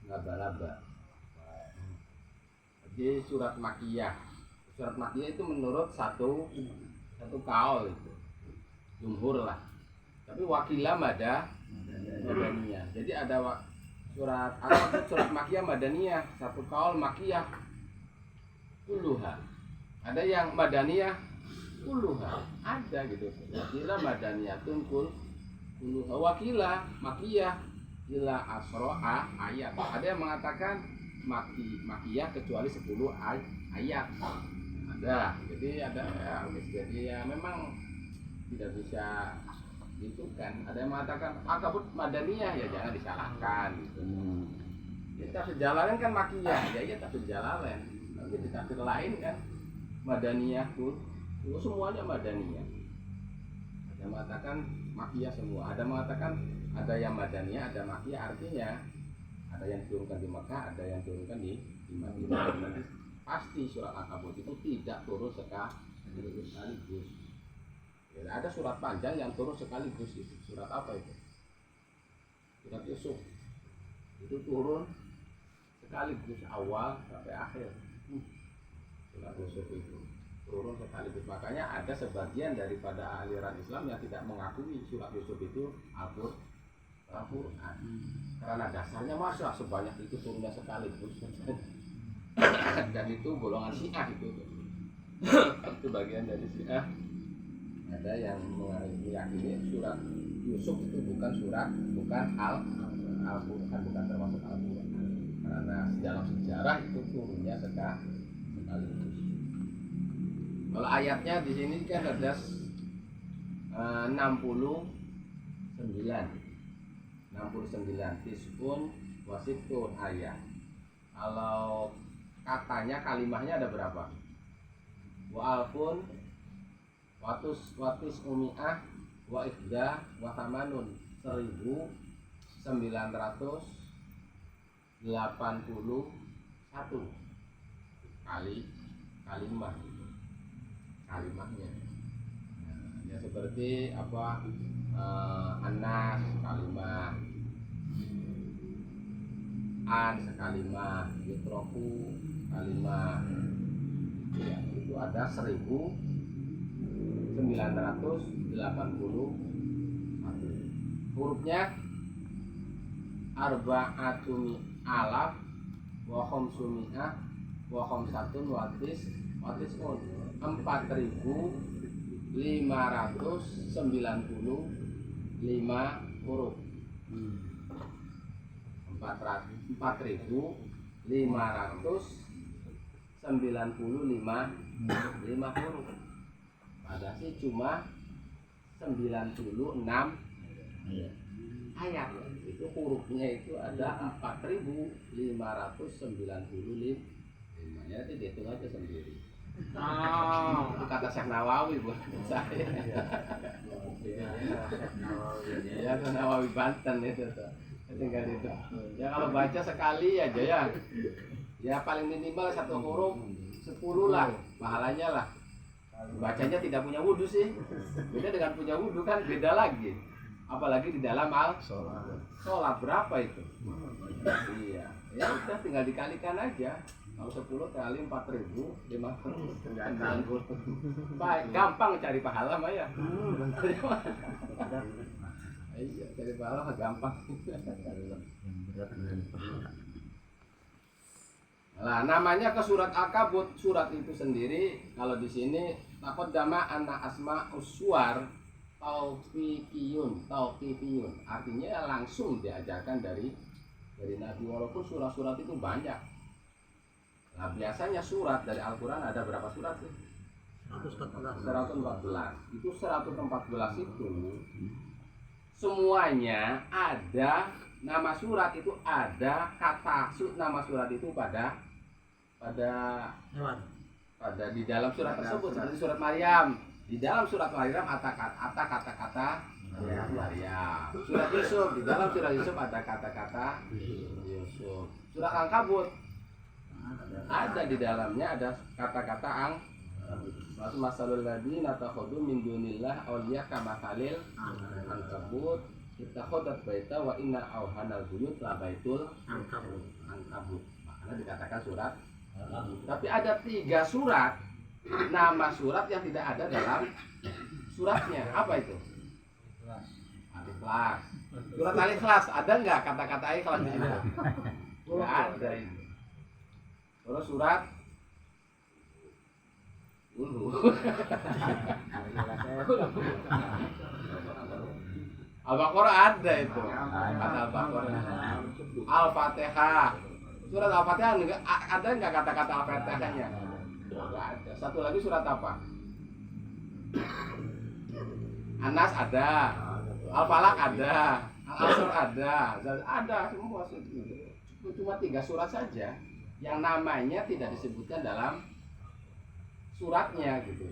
laba-laba. Jadi surat Makkiyah. Surat Makkiyah itu menurut satu kaul itu. Jumhur lah. Tapi wakilah Madaniyah. Jadi ada surat Makkiyah Madaniyah, satu kaul Makkiyah kulluha. Ada yang Madaniyah kulluha. Ada gitu. Wakilah Madaniyatun kulluha. Wakilah Makkiyah ila asro'a ayat. Ada yang mengatakan Makkiyah kecuali 10 ayat. Ada. Jadi ya memang tidak bisa gitu kan. Ada yang mengatakan akabut Madaniyah, ya jangan disalahkan gitu. Ya tafsir Jalalain kan Makkiyah, ya tafsir Jalalain. Tapi di tafsir lain kan Madaniyah tuh semuanya Madaniyah. Ada yang mengatakan Makkiyah semua, ada yang mengatakan ada yang Madaniyah, ada Makkiyah, artinya ada yang diturunkan di Mekah, ada yang diturunkan di Madinah. Nanti pasti surat Al-Ankabut itu tidak turun sekaligus. Ya, ada surat panjang yang turun sekaligus itu. Surat apa itu? Surat Yusuf. Itu turun sekaligus awal sampai akhir. Surat Yusuf itu turun sekaligus. Makanya ada sebagian daripada aliran Islam yang tidak mengakui surat Yusuf itu Al-Quran. Karena dasarnya masa sebanyak itu turunnya sekaligus. Dan itu golongan Syiah itu. Itu bagian dari Syiah. Ada yang meyakini surat Yusuf itu bukan Al-Quran, bukan termasuk Al-Quran. Karena dalam sejarah itu turunnya sekaligus. Kalau ayatnya di sini kan ada 69 tispun wasitun ayat. Kalau katanya kalimahnya ada berapa? Wa alfun watis umi'ah wa ifda wa tamanun 1981 kalimah gitu. Kalimahnya ya seperti apa, Anas kalimah, An sekalimah, Yutroku kalimah ya, itu ada 1981 hurufnya arba'atun alaf wa khamsumi'ah wa khamsatun watis 4.595 huruf. 4.595 huruf. Padahal sih cuma 96 ayat. Itu hurufnya itu ada 4.595. Ya itu dihitung aja sendiri. Itu kata Syekh Nawawi buat saya. Ya Syekh Nawawi Banten itu tuh. Tinggal itu. Ya kalau baca sekali aja ya. Ya paling minimal satu huruf 10 lah pahalanya lah. Bacanya tidak punya wudhu sih. Beda dengan punya wudhu kan beda lagi. Apalagi di dalam sholat berapa itu? Iya. Ya udah tinggal dikalikan aja. Kalau 10 kali 4.000 baik, gampang cari pahala mah ya. Iya, cari pahala mah gampang. Nah, namanya ke surat Al-Kabut, surat itu sendiri kalau di sini taqaddama anna asma uswar tauqifiyun, artinya langsung diajarkan dari Nabi, walaupun surat-surat itu banyak. Nah, biasanya surat dari Al-Quran ada berapa surat sih? 114. Itu 114 itu semuanya ada nama surat itu, ada kata nama surat itu pada di dalam surat tersebut. Seperti surat Maryam, di dalam surat Maryam ada kata-kata Maryam. Surat Yusuf, di dalam surat Yusuf ada kata-kata Yusuf. Surat Al-Kabut ada di dalamnya ada kata-kata masalul ladina takhudhu min dunillah awliya kamathalil ankabut Ittakhadhat baita wa inna awhanal buyut la baitul ankabut. Makanya dikatakan surat. Tapi ada 3 surat, nama surat yang tidak ada dalam suratnya. Apa itu? Al-Ikhlas. Surat Al-Ikhlas ada nggak kata-kata Al-Ikhlas di situ? Nggak ada itu. Terus surat Al-Baqarah ada itu. Kata Al-Baqarah. Al-Fatihah. Surat Al-Fatihah ada nggak kata-kata Al-Fatihahnya? Nggak ada. Satu lagi surat apa? Anas ada. Al-Falaq ada. Al-Asr ada semua. Cuma 3 surat saja yang namanya tidak disebutkan dalam suratnya gitu.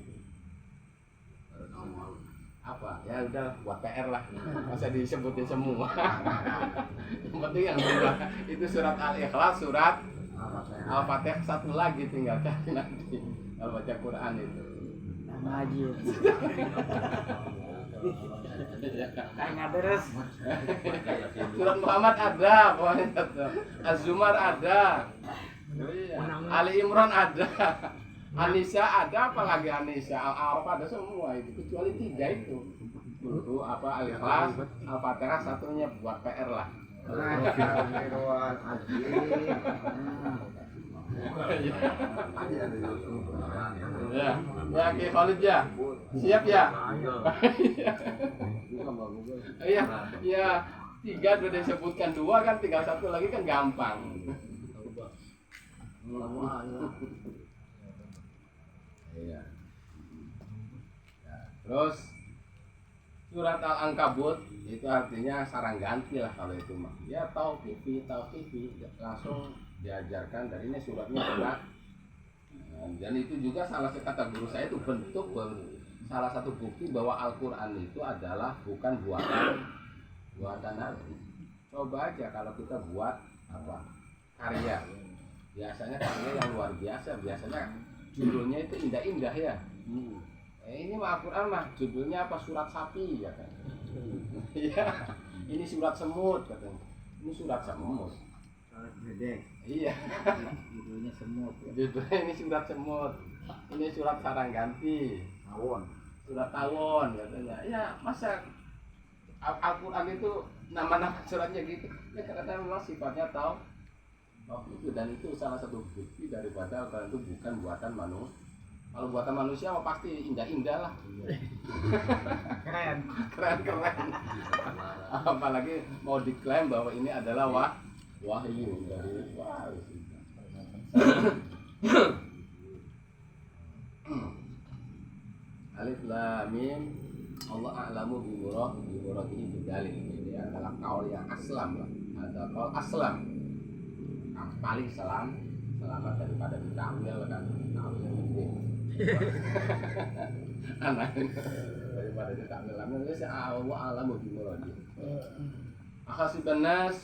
Apa? Ya udah buat PR lah. Masa disebutin semua. Yang penting yang 2 itu surat Al-Ikhlas, surat Al-Fatihah, satu lagi tinggal cari nanti. Kalau baca Quran itu. Ngaji. Tanya beres. Surat Muhammad ada, pokoknya Az-Zumar ada. Ali Imran ada. An-Nisa ada, apalagi An-Nisa, Al-A'raf ada semua itu kecuali 3 itu. Itu apa Al-Ikhlas, Al-Fatihah satunya buat PR lah. Ya, Ki Khalid ya. Siap ya? Iya, ya 3 sudah disebutkan 2 kan, tinggal 1 lagi kan gampang. Iya. Ya, terus surat Al-Ankabut itu artinya sarang ganti lah kalau itu mah. Ya tauqifi langsung diajarkan dari ini suratnya surat. Dan itu juga salah satu kata guru saya itu bentuk salah satu bukti bahwa Al-Qur'an itu adalah bukan buatan Nabi. Coba aja kalau kita buat apa? Karya. Biasanya karya yang luar biasa, biasanya judulnya itu indah-indah ya. Ini mah Al-Quran mah judulnya apa? Surat sapi ya kan. Iya. Ini surat semut katanya. Ini surat semut. Surat gede. Iya. Judulnya semut. Judulnya ini surat semut. Ini surat sarang ganti. Tawon. Surat tawon katanya. Ya masa Al-Quran itu nama-nama suratnya gitu. Ya karena memang sifatnya tahu. Itu dan itu salah satu bukti daripada Al-Quran itu bukan buatan manusia. Kalau buatan manusia mah pasti indah-indah lah. Keren. Keren. Apalagi mau diklaim bahwa ini adalah wahyu dari Alif Lam Mim. Allah a'lamu bi muradihi bidalil. Ini adalah kaul yang aslam lah. Ada kaul aslam. Yang paling selamat daripada ditakwil kan. Takwil penting. Anak daripada ditakwil lamun geus Allah a'lamu bi muradihi. Akhasiban nas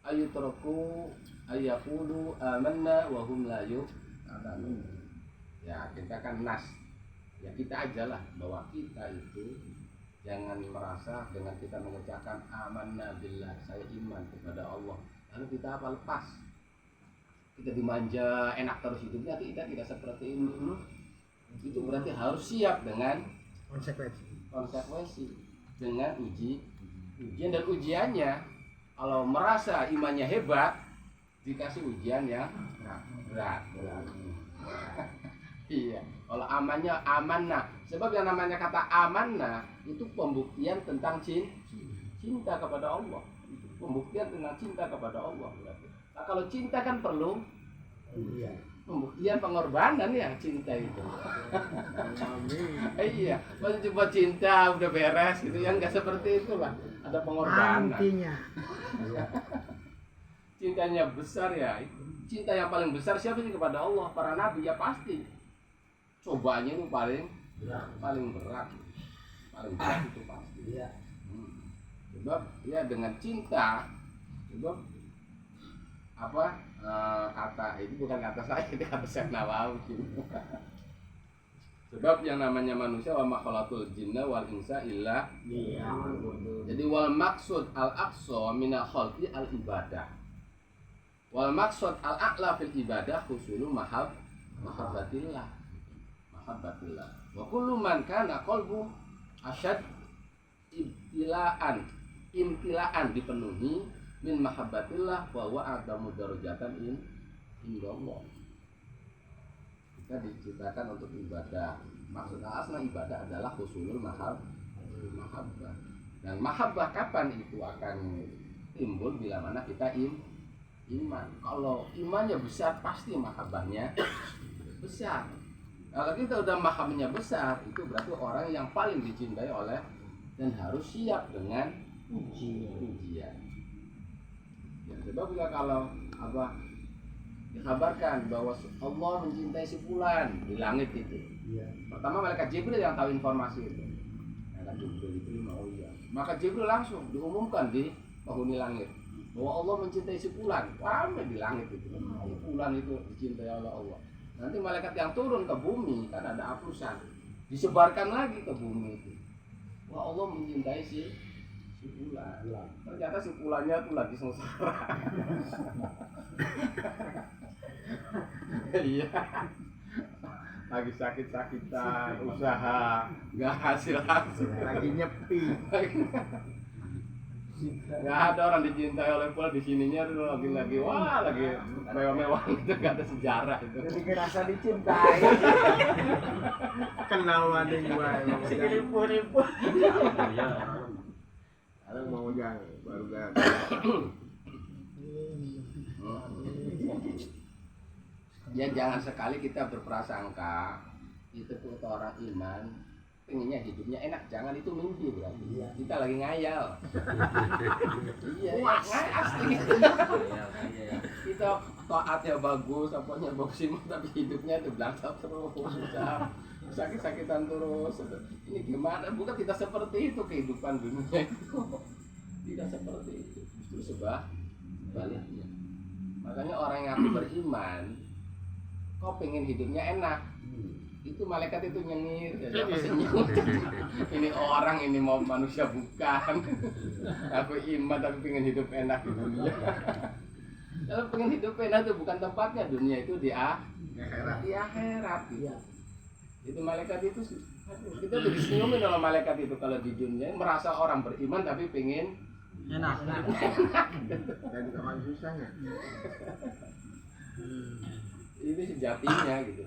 ayutraku ayaqulu amanna wa hum la yu'minun. Ya, kita kan nas. Ya kita ajalah bahwa kita itu jangan merasa dengan kita mengucapkan amanna billah, saya iman kepada Allah. Lalu kita apa lepas? Kita dimanja enak terus hidupnya, kita tidak seperti itu. Itu berarti harus siap dengan konsekuensi dengan ujian dan ujiannya. Kalau merasa imannya hebat, dikasih ujian yang berat. Iya, kalau amannya amanah. Sebab yang namanya kata amanah itu pembuktian tentang cinta kepada Allah. Itu pembuktian tentang cinta kepada Allah. Nah, kalau cinta kan perlu pembuktian pengorbanan ya cinta itu. Iya, kalau cuma cinta udah beres gitu ya nggak seperti itu lah. Ada pengorbanan. Antinya. Cintanya besar ya. Cinta yang paling besar siapa sih kepada Allah? Para nabi ya pasti. Cobanya itu paling berat, paling berat itu pasti. Iya. Sebab ya dengan cinta, sebab apa kata itu bukan kata saya, itu kata Syekh Nawawi. Sebab yang namanya manusia wa ma khalaqul jinna wal insa illa. Iya. Jadi wal maksud al aqsa minal khalqi al ibadah. Wal maksud al a'la fil ibadah husulu mahabbatillah. Mahabbatillah. Wa kullu man kana qalbu asyad imtilaan dipenuhi min mahabbatillah wa huwa adamu darajatan indallah. Kita diciptakan untuk ibadah. Maksud asal ibadah adalah husulul mahabbah. Dan mahabbah kapan itu akan timbul? Bila mana kita iman. Kalau imannya besar pasti mahabbahnya besar. Kalau kita udah mahabbahnya besar, itu berarti orang yang paling dicintai oleh dan harus siap dengan ujian. Ya, sebab juga kalau dikabarkan bahwa Allah mencintai si fulan di langit itu. Iya. Pertama malaikat Jibril yang tahu informasi itu. Malaikat Jibril itu mau iya. Maka Jibril langsung diumumkan di penghuni langit bahwa Allah mencintai si fulan. Ramai di langit itu. Si fulan itu dicintai oleh Allah. Nanti malaikat yang turun ke bumi kan ada aplusan. Disebarkan lagi ke bumi itu. Wah, Allah mencintai si fulan. Ternyata si fulannya tuh lagi sengsara. Iya, lagi sakit-sakitan, usaha nggak hasil, Lagi nyepi. nggak ada orang dicintai oleh Fulan di sininya tuh lagi wah lagi mewah-mewah gitu, nggak ada sejarah itu. Jadi ngerasa dicintai. Kenal ada gua. Ribu-ribu. Ada mau yang baru gak. Ya jangan sekali kita berprasangka itu tuh orang iman pengennya hidupnya enak, jangan, itu mimpi berarti. Kita lagi ngayal. Iya, asli. Kita taatnya bagus, apanya bagus, tapi hidupnya itu belakang terus, susah, sakit-sakitan terus. Ini gimana? Bukan kita seperti itu kehidupan dunia itu. Tidak seperti itu, justru sebaliknya. Makanya orang yang beriman, kau pengen hidupnya enak, itu malaikat itu nyengir, jadi apa senyum. Ini orang, ini mau manusia bukan. Aku iman tapi pengen hidup enak di dunia. Kalau pengen hidup enak itu bukan tempatnya, dunia itu di akhirat. Iya. Itu malaikat itu, kita tuh disenyumin oleh malaikat itu kalau di dunia merasa orang beriman tapi pengen Enak. Dan kawan susahnya. Ini sejatinya gitu.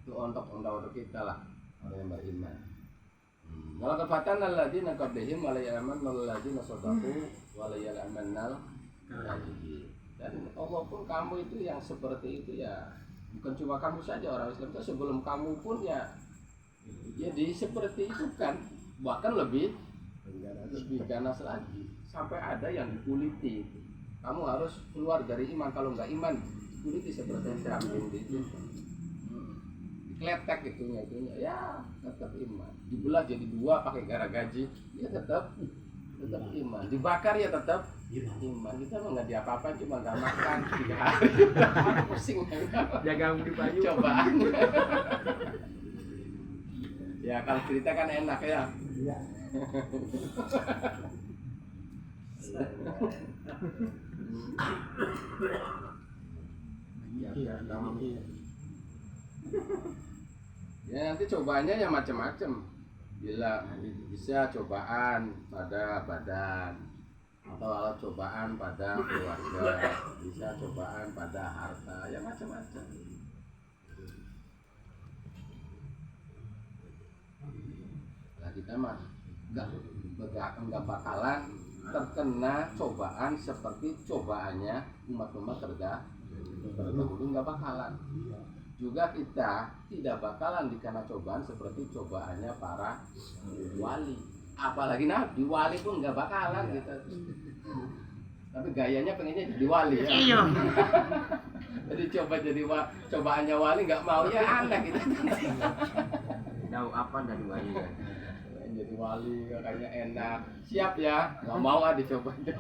Itu untuk kita lah, orang yang beriman. Kalau kefatan alladzina qablihim wala ya'man alladzina sadaqu wala ya'manal kadhibin. Dan Allah pun kamu itu yang seperti itu ya, bukan cuma kamu saja orang Islam, itu sebelum kamu pun ya di seperti itu kan, bahkan lebih ganas lagi, sampai ada yang dikuliti. Kamu harus keluar dari iman, kalau nggak iman kuliti seperti kambing itu, dikletek itunya ya tetap iman, dibelah jadi dua pakai gergaji ya tetap iman, dibakar ya tetap iman. Kita mah nggak diapa-apain, cuma nggak makan 3 hari pusing Jaga di payu. cobaan. Ya kalau cerita kan enak ya. Iya. Ya nanti cobaannya ya macam-macam. Bila bisa cobaan pada badan, atau kalau cobaan pada keluarga, bisa cobaan pada harta, ya macam-macam. Nah kita mah nggak bakalan terkena cobaan seperti cobaannya umat-umat terdahulu, nggak bakalan. Juga kita tidak bakalan dikena cobaan seperti cobaannya para wali, apalagi nabi. Wali pun nggak bakalan gitu. Tapi gayanya pengennya jadi wali ya. Iya. Jadi cobaannya wali nggak mau, ya aneh gitu. Tahu apa dari wali kan? Jadi wali kayaknya enak, siap ya, nggak mau dicoba ya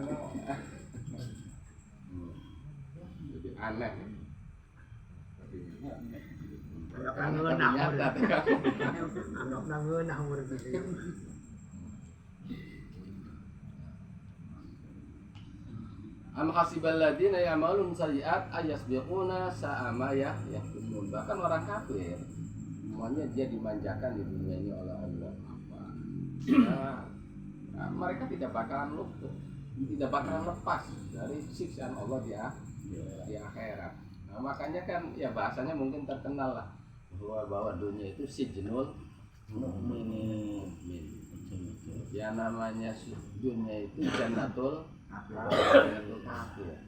memang. Jadi aneh. Karena ternyata Anggap nangeunah umur gitu. am hasibal ladina ya'malun sayyi'at ayasbiquna sa'a ma yahkumun. Bahkan orang kafir semuanya dia dimanjakan di dunia ini oleh Allah. Apa? Mereka tidak bakalan luput, tidak bakalan lepas dari siksaan Allah di akhirat. Nah, makanya kan ya bahasanya mungkin terkenal lah bahwa dunia itu sijnul mukminin. Ya namanya dunia itu jannatul kafir.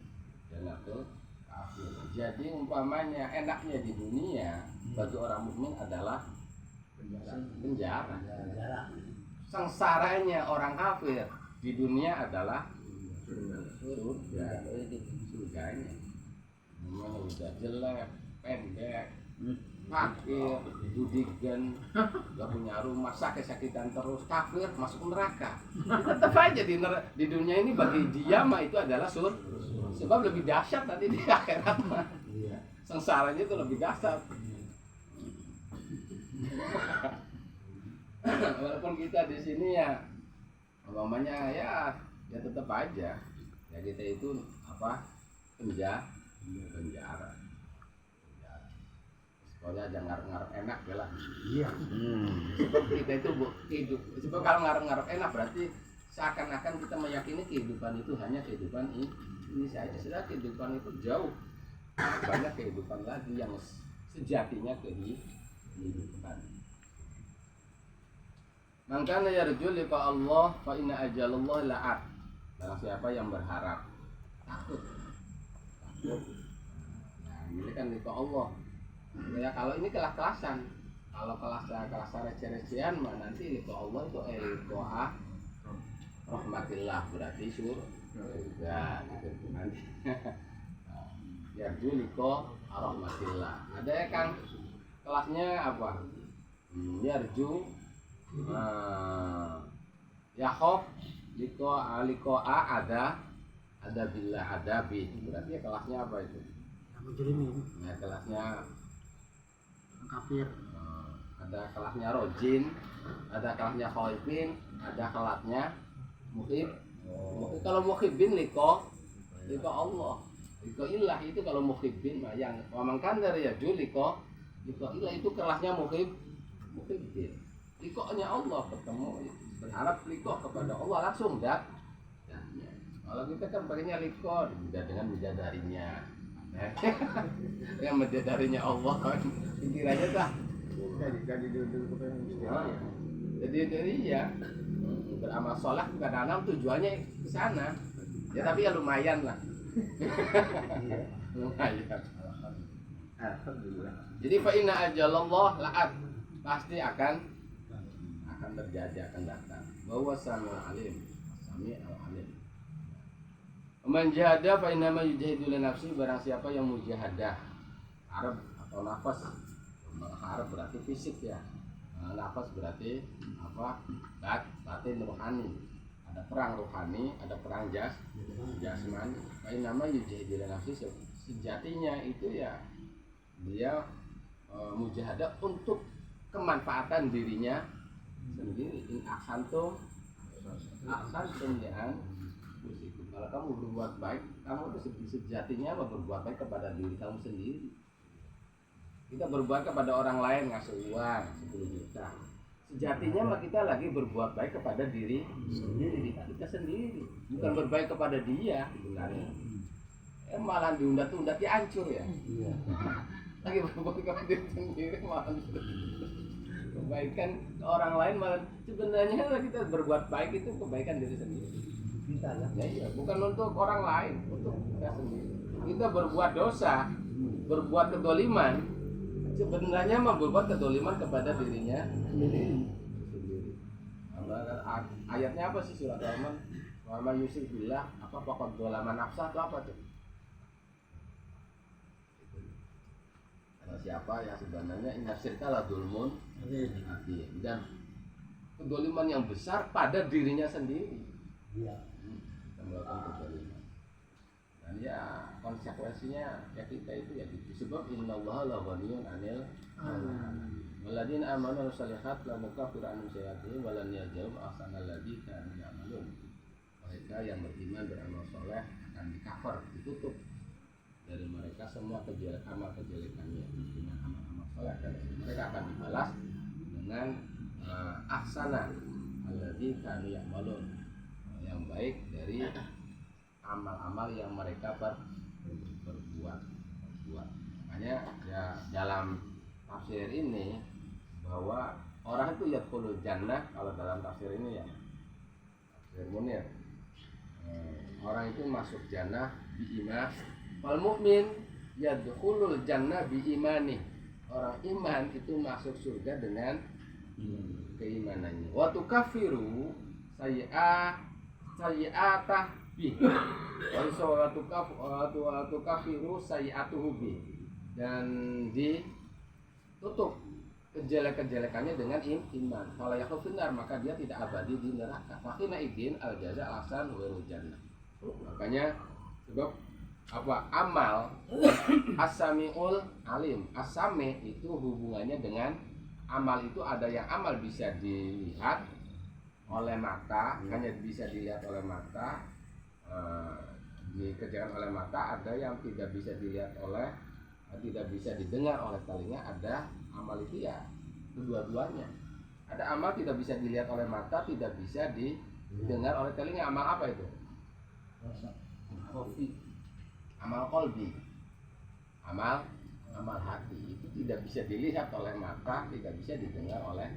Jannatul kafir. Jadi umpamanya enaknya di dunia bagi orang mukmin adalah penjara. Sengsaranya orang kafir di dunia adalah surganya. Memang udah jelek, pendek, fakir, judigan, gak punya rumah, sakit-sakitan terus, kafir, masuk neraka. Tetap aja di dunia ini bagi dia mah itu adalah sebab lebih dahsyat nanti di akhirat mah. Sengsaranya itu lebih dahsyat. Walaupun kita di sini ya umpamanya ya tetap aja ya kita itu penjara. Pokoknya aja ngarep-ngarep enak ya lah. Iya. Sebab kita itu hidup. Sebab kalau ngarep-ngarep enak berarti seakan-akan kita meyakini kehidupan itu hanya kehidupan ini saja. Sedangkan kehidupan itu jauh banyak kehidupan lagi yang sejatinya kehidupan. Maka yarju liqa Allah fa inna ajalallah la'at. Barang siapa yang berharap takut. Nah, ini kan liqa Allah. Ya kalau ini kelas-kelasan. Kalau kelas-kelasan receh-recehan mah nanti liqa Allah itu liqa rahmatillah berarti surga gitu nanti. Yarju liqa rahmatillah. Ada ya Kang kelasnya apa? Yarju Yakob liko ada billah ada bi berarti ya kelasnya apa itu? Mujrimin. Nah kelasnya Kafir. Ada kelasnya rojin, ada kelasnya khaifin, ada kelasnya mukhib. Kalau mukhibin liko Allah, liko ilah itu kalau mukhibin mah yang memangkan dari ya liko ilah itu kelasnya mukhibin. Likonya Allah ketemu berharap liko kepada Allah langsung dah. Kalau kita kan pakainya liko dengan bidadarinya, yang bidadarinya Allah pikirannya dah. Jadi duduk Jadi ya beramal soleh kadang-kadang tujuannya ke sana. Ya tapi ya lumayan lah. Lumayan. Alhamdulillah. Jadi fa inna ajalallah la'at pasti akan terjadi akan datang. Bahwa sami'ul alim, sami'ul alim. Man jahada fa inna ma yujahidu li nafsi barang siapa yang mujahadah harap atau nafas. Harap berarti fisik ya. Nafas berarti batin rohani. Ada perang rohani, ada perang jasmani. Fa inna ma yujahidu li nafsi sejatinya itu ya dia mujahadah untuk kemanfaatan dirinya sendiri. In ahsantum ya musikum. Kalau kamu berbuat baik, kamu itu sejatinya berbuat baik kepada diri kamu sendiri. Kita berbuat kepada orang lain ngasih uang 10 juta. Sejatinya mah kita lagi berbuat baik kepada diri kita sendiri, bukan berbaik kepada dia sebenarnya. Malah diundat-undat dihancur ya. Lagi berbuat kepada diri sendiri malah kebaikan ke orang lain malah sebenarnya kita berbuat baik itu kebaikan diri sendiri. Kita lah. Ya iya, bukan untuk orang lain, untuk kita sendiri. Kita berbuat dosa, berbuat kedoliman, sebenarnya mah berbuat kedoliman kepada dirinya sendiri. Ayatnya apa sih surat Al-Rahman? Wa may yusyrik billah apa faqad dzalama nafsah itu apa tuh? Siapa yang sebenarnya inna syirka la dzulmun adzim dan kedoliman yang besar pada dirinya sendiri. Kita melakukan kedoliman. Nah, Dan ya konsekuensinya ya kita itu ya gitu. Sebab innallaha la ghaniyun 'anil waladina amanu shalihat la nukaffiru anhum sayyi'atihim wa lan yaj'alhum ahsanal ladzi kanu ya'malun. Mereka yang beriman beramal soleh akan di-cover, ditutup dari mereka semua amal kejelekannya dengan amal-amal soleh, dan mereka akan dibalas dengan ahsana alladzi kanu ya'malun, yang baik dari amal-amal yang mereka berbuat. Makanya ya dalam tafsir ini bahwa orang itu yadkhulul jannah, kalau dalam tafsir ini ya tafsir Munir, orang itu masuk jannah biiman, wal mukmin yadkhulul jannah biimani, orang iman itu masuk surga dengan keimanannya. Wa tukaffiru sayyi'atah bi wa tukaffiru sayyi'atuhu bi, dan ditutup kejelekan-jelekannya dengan iman. Kalau yakhul finnar, maka dia tidak abadi di neraka. Makina idin al jaza alasan wa jannah. Makanya sebab apa amal as-sami'ul alim. As-sami itu hubungannya dengan amal, itu ada yang amal bisa dilihat oleh mata, hanya bisa dilihat oleh mata, dikerjakan oleh mata. Ada yang tidak bisa dilihat oleh, tidak bisa didengar oleh telinga. Ada amal itu ya kedua-duanya. Ada amal tidak bisa dilihat oleh mata, tidak bisa didengar oleh telinga. Amal apa itu? Amal qalbi. Amal hati itu tidak bisa dilihat oleh mata, tidak bisa didengar oleh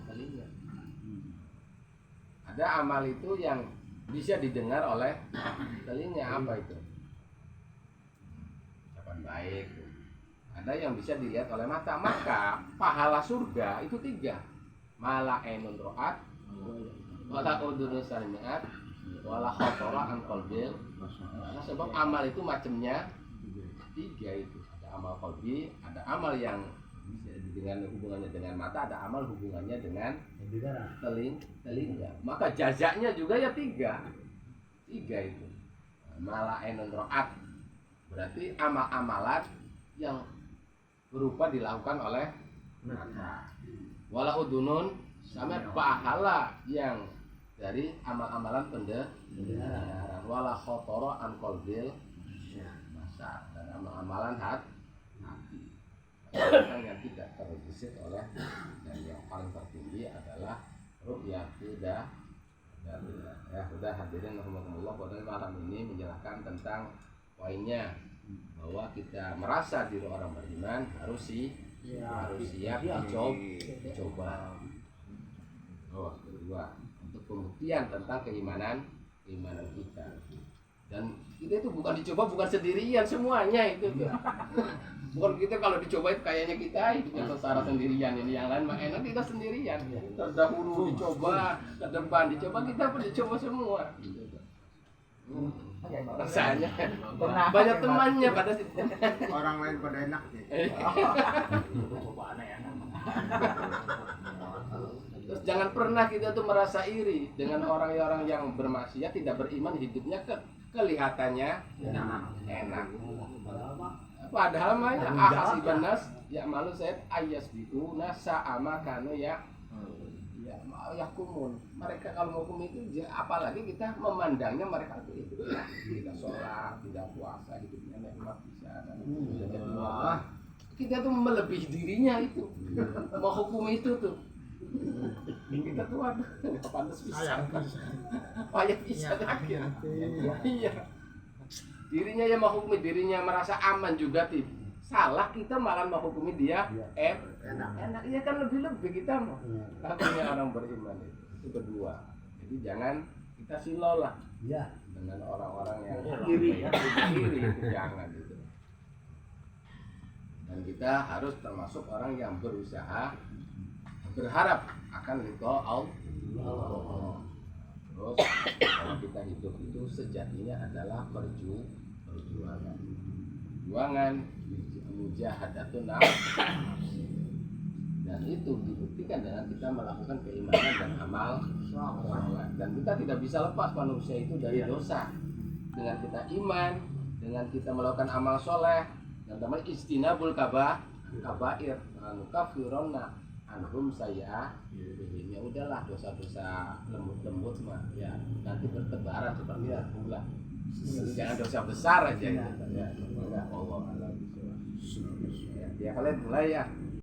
telinga. Ada amal itu yang bisa didengar oleh telinga. Apa itu? Ucapan baik. Ada yang bisa dilihat oleh mata. Maka pahala surga itu 3. Mala ainun ro'at, wala udhunun sami'at, wala khatara an qalbil. Nah, sebab amal itu macamnya 3 itu. Ada amal qalbi, ada amal yang bisa dengan hubungannya dengan mata, ada amal hubungannya dengan telinga. Maka jazaknya juga ya 3 itu. Mala ainun ro'at berarti amal-amalan yang berupa dilakukan oleh mata. Wala udunun sama pahala yang dari amal-amalan pendengaran. Wala khotoro an qalbil masa, dan amal-amalan hati. Yang tidak tergesit oleh, dan yang paling tertinggi adalah ru'yatudah. Ya sudah hadirin rahimakumullah, pada malam ini menjelaskan tentang poinnya bahwa kita merasa diri orang beriman harus siap dicoba. Kedua, untuk pembuktian tentang keimanan kita. Dan kita itu bukan dicoba, bukan sendirian semuanya itu tuh. Bukan kita kalau dicoba itu kayaknya kita hidupnya secara sendirian, ini yang lain mah enak, kita sendirian. Terdahulu dicoba, ke depan dicoba, kita pun dicoba semua. Rasanya banyak temannya pada situ. Orang lain pada enak nih. Terus jangan pernah kita tuh merasa iri dengan orang-orang yang bermaksiat, tidak beriman, hidupnya kelihatannya enak. Padahal mah ahasiban nas ya malu saya ayasbiuna sa'ama kanu ya kumun. Mereka kalau hukum itu apalagi kita memandangnya mereka itu tidak sholat, tidak puasa, hidupnya nikmat bisa kita tuh melebihi dirinya itu mau hukum itu tuh kita tuh aduh pantas bisa payah bisa lagi. Iya, dirinya yang menghukumi dirinya merasa aman juga salah, kita malah menghukumi dia enak. Iya kan lebih kita mau takutnya orang beriman itu kedua. Jadi jangan kita silau lah dengan orang-orang yang iri itu jangan gitu. Dan kita harus termasuk orang yang berusaha berharap akan ridho Allah. Terus kalau kita hidup itu sejatinya adalah perjuangan mujahadatun nafs, dan itu dibuktikan dengan kita melakukan keimanan dan amal. Dan kita tidak bisa lepas manusia itu dari dosa. dengan kita iman, dengan kita melakukan amal soleh, yang namanya istinabul kabair, nukafironna anhum saya, ya udahlah dosa-dosa lembut-lembut mah, ya nanti bertebaran seperti pula. Jangan dosa besar aja, ya. Allah alam. Ya kalian mulai ya.